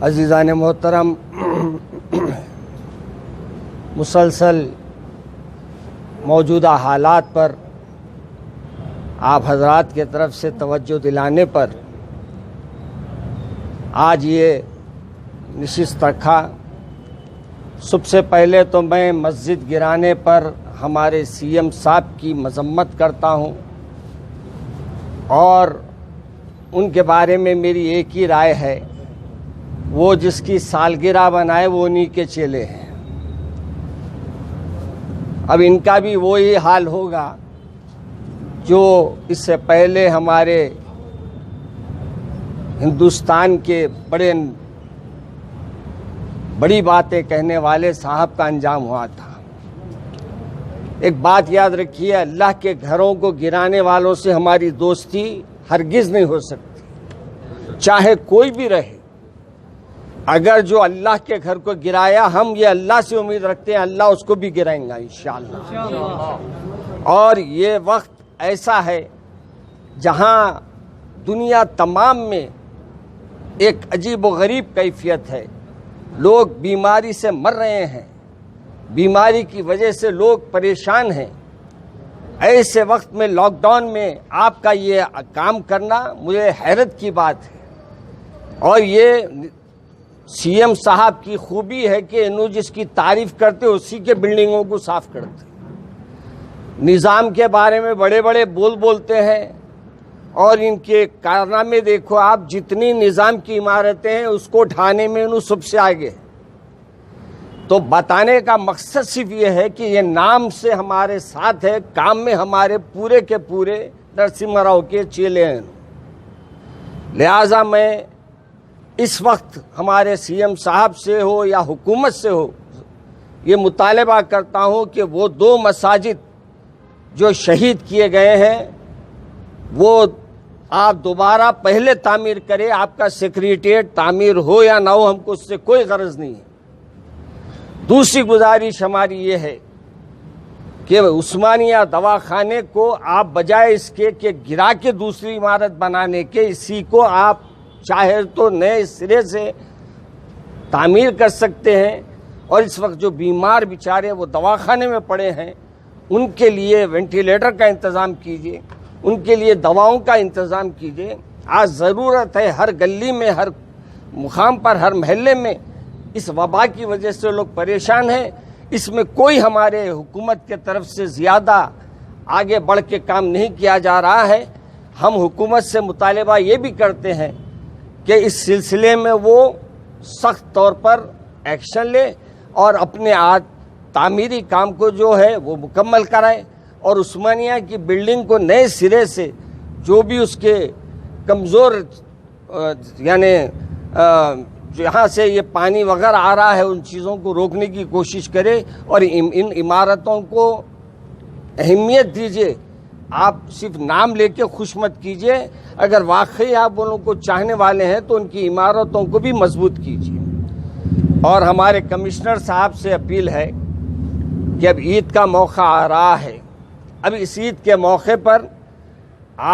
عزیزان محترم، مسلسل موجودہ حالات پر آپ حضرات کے طرف سے توجہ دلانے پر آج یہ نشست رکھا۔ سب سے پہلے تو میں مسجد گرانے پر ہمارے سی ایم صاحب کی مذمت کرتا ہوں، اور ان کے بارے میں میری ایک ہی رائے ہے، وہ جس کی سالگرہ بنائے وہ انہی کے چیلے ہیں۔ اب ان کا بھی وہی حال ہوگا جو اس سے پہلے ہمارے ہندوستان کے بڑی باتیں کہنے والے صاحب کا انجام ہوا تھا۔ ایک بات یاد رکھیے، اللہ کے گھروں کو گرانے والوں سے ہماری دوستی ہرگز نہیں ہو سکتی، چاہے کوئی بھی رہے۔ اگر جو اللہ کے گھر کو گرایا، ہم یہ اللہ سے امید رکھتے ہیں اللہ اس کو بھی گرائیں گا انشاءاللہ۔ اور یہ وقت ایسا ہے جہاں دنیا تمام میں ایک عجیب و غریب کیفیت ہے، لوگ بیماری سے مر رہے ہیں، بیماری کی وجہ سے لوگ پریشان ہیں۔ ایسے وقت میں لاک ڈاؤن میں آپ کا یہ کام کرنا مجھے حیرت کی بات ہے، اور یہ سی ایم صاحب کی خوبی ہے کہ انہوں جس کی تعریف کرتے اسی کے بلڈنگوں کو صاف کرتے۔ نظام کے بارے میں بڑے بڑے بولتے ہیں، اور ان کے کارنامے دیکھو آپ، جتنی نظام کی عمارتیں ہیں اس کو ڈھانے میں انہوں سب سے آگے۔ تو بتانے کا مقصد صرف یہ ہے کہ یہ نام سے ہمارے ساتھ ہے، کام میں ہمارے پورے کے پورے نرسمہا راؤ کے چیلے ہیں۔ لہٰذا میں اس وقت ہمارے سی ایم صاحب سے ہو یا حکومت سے ہو یہ مطالبہ کرتا ہوں کہ وہ 2 مساجد جو شہید کیے گئے ہیں وہ آپ دوبارہ پہلے تعمیر کریں۔ آپ کا سیکریٹریٹ تعمیر ہو یا نہ ہو، ہم کو اس سے کوئی غرض نہیں ہے۔ دوسری گزارش ہماری یہ ہے کہ عثمانیہ دواخانے کو آپ بجائے اس کے کہ گرا کے دوسری عمارت بنانے کے، اسی کو آپ چاہے تو نئے سرے سے تعمیر کر سکتے ہیں، اور اس وقت جو بیمار بیچارے وہ دواخانے میں پڑے ہیں ان کے لیے وینٹیلیٹر کا انتظام کیجیے، ان کے لیے دواؤں کا انتظام کیجیے۔ آج ضرورت ہے، ہر گلی میں، ہر مقام پر، ہر محلے میں اس وبا کی وجہ سے لوگ پریشان ہیں۔ اس میں کوئی ہمارے حکومت کے طرف سے زیادہ آگے بڑھ کے کام نہیں کیا جا رہا ہے۔ ہم حکومت سے مطالبہ یہ بھی کرتے ہیں کہ اس سلسلے میں وہ سخت طور پر ایکشن لے اور اپنے تعمیری کام کو جو ہے وہ مکمل کرائے، اور عثمانیہ کی بلڈنگ کو نئے سرے سے جو بھی اس کے کمزور یعنی جہاں سے یہ پانی وغیرہ آ رہا ہے ان چیزوں کو روکنے کی کوشش کرے، اور ان عمارتوں کو اہمیت دیجیے۔ آپ صرف نام لے کے خوش مت کیجیے، اگر واقعی آپ ان کو چاہنے والے ہیں تو ان کی عمارتوں کو بھی مضبوط کیجیے۔ اور ہمارے کمشنر صاحب سے اپیل ہے کہ اب عید کا موقع آ رہا ہے، اب اس عید کے موقع پر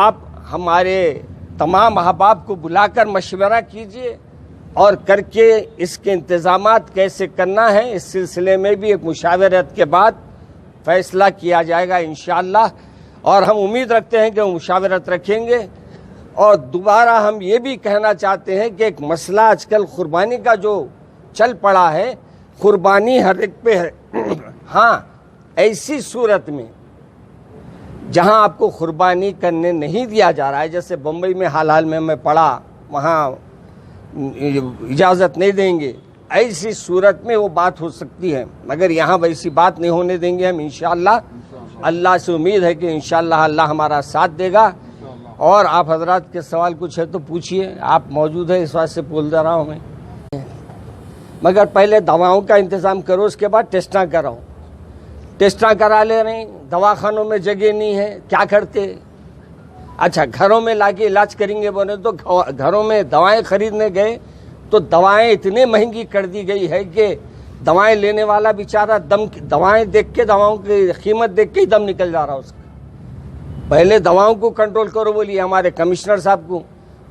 آپ ہمارے تمام احباب کو بلا کر مشورہ کیجیے، اور کر کے اس کے انتظامات کیسے کرنا ہے اس سلسلے میں بھی ایک مشاورت کے بعد فیصلہ کیا جائے گا انشاءاللہ، اور ہم امید رکھتے ہیں کہ وہ مشاورت رکھیں گے۔ اور دوبارہ ہم یہ بھی کہنا چاہتے ہیں کہ ایک مسئلہ آج کل قربانی کا جو چل پڑا ہے، قربانی ہر ایک پہ ہے۔ ہاں، ایسی صورت میں جہاں آپ کو قربانی کرنے نہیں دیا جا رہا ہے، جیسے بمبئی میں حال میں میں پڑھا، وہاں اجازت نہیں دیں گے، ایسی صورت میں وہ بات ہو سکتی ہے، مگر یہاں ویسی بات نہیں ہونے دیں گے ہم انشاءاللہ۔ اللہ سے امید ہے کہ انشاءاللہ اللہ ہمارا ساتھ دے گا۔ اور آپ حضرات کے سوال کچھ ہے تو پوچھئے، آپ موجود ہیں اس واسطے بول دے رہا ہوں میں، مگر پہلے دواؤں کا انتظام کرو، اس کے بعد ٹیسٹاں کراؤ۔ ٹیسٹاں کرا لے رہے ہیں، دواخانوں میں جگہ نہیں ہے، کیا کرتے؟ اچھا، گھروں میں لا کے علاج کریں گے بولے تو گھروں میں دوائیں خریدنے گئے تو دوائیں اتنے مہنگی کر دی گئی ہے کہ دوائیں لینے والا بیچارہ دوائیں دیکھ کے، دواؤں کی قیمت دیکھ کے ہی دم نکل جا رہا اس کا۔ پہلے دواؤں کو کنٹرول کرو بولیے ہمارے کمشنر صاحب کو،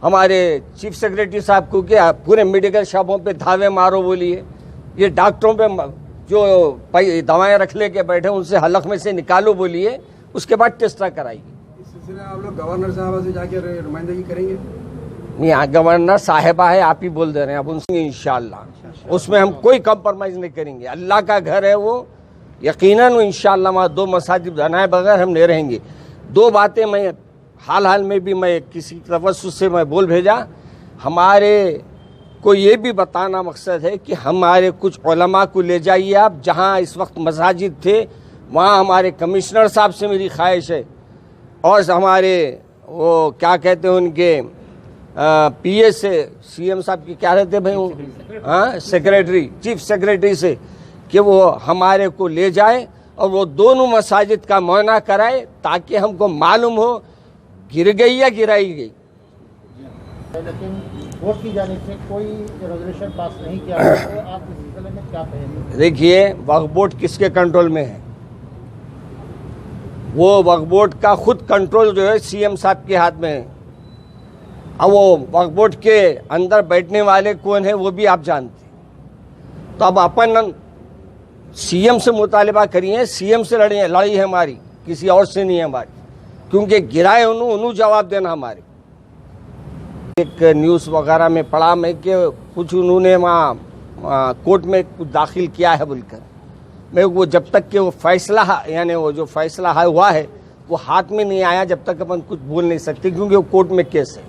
ہمارے چیف سیکریٹری صاحب کو کہ پورے میڈیکل شاپوں پہ دھاوے مارو بولیے، یہ ڈاکٹروں پہ جو دوائیں رکھ لے کے بیٹھے ان سے حلق میں سے نکالو بولیے، اس کے بعد ٹیسٹا کرائیے۔ اس سلسلے میں آپ لوگ گورنر صاحبہ سے جا کے نمائندگی کریں گے؟ نہیں، گورنر صاحبہ ہے، آپ ہی بول دے رہے ہیں، اب ان سے انشاءاللہ اس میں ہم کوئی کمپرومائز نہیں کریں گے۔ اللہ کا گھر ہے وہ، یقیناً انشاءاللہ وہاں 2 مساجد بنائے بغیر ہم نہیں رہیں گے۔ 2 باتیں میں حال میں بھی میں کسی توسط سے میں بول بھیجا، ہمارے کو یہ بھی بتانا مقصد ہے کہ ہمارے کچھ علماء کو لے جائیے آپ، جہاں اس وقت مساجد تھے وہاں ہمارے کمشنر صاحب سے میری خواہش ہے، اور ہمارے وہ کیا کہتے ہیں ان کے پی اے سے، سی ایم صاحب کی کیا رہتے بھائی، ہاں سیکریٹری، چیف سیکریٹری سے، کہ وہ ہمارے کو لے جائے اور وہ دونوں مساجد کا معائنہ کرائے تاکہ ہم کو معلوم ہو گر گئی یا گرائی گئی۔ لیکن بورڈ کی جانب سے کوئی ریزولوشن پاس نہیں کیا گیا، تو آپ اس سلسلے میں کیا کہیں گے؟ دیکھیے، وقف بورڈ کس کے کنٹرول میں ہے؟ وہ وقف بورڈ کا خود کنٹرول جو ہے سی ایم صاحب کے ہاتھ میں ہے۔ اب وہ وقف بورڈ کے اندر بیٹھنے والے کون ہیں وہ بھی آپ جانتے ہیں، تو اب اپن سی ایم سے مطالبہ کریے، سی ایم سے لڑائی ہے ہماری، کسی اور سے نہیں ہے ہماری، کیونکہ گرائے انہوں جواب دینا ہمارے۔ ایک نیوز وغیرہ میں پڑھا میں کہ کچھ انہوں نے وہاں کورٹ میں کچھ داخل کیا ہے بول کر، میں وہ جب تک کہ وہ فیصلہ یعنی وہ جو فیصلہ ہوا ہے وہ ہاتھ میں نہیں آیا جب تک اپن کچھ بول نہیں سکتے، کیونکہ وہ کورٹ میں کیس ہے۔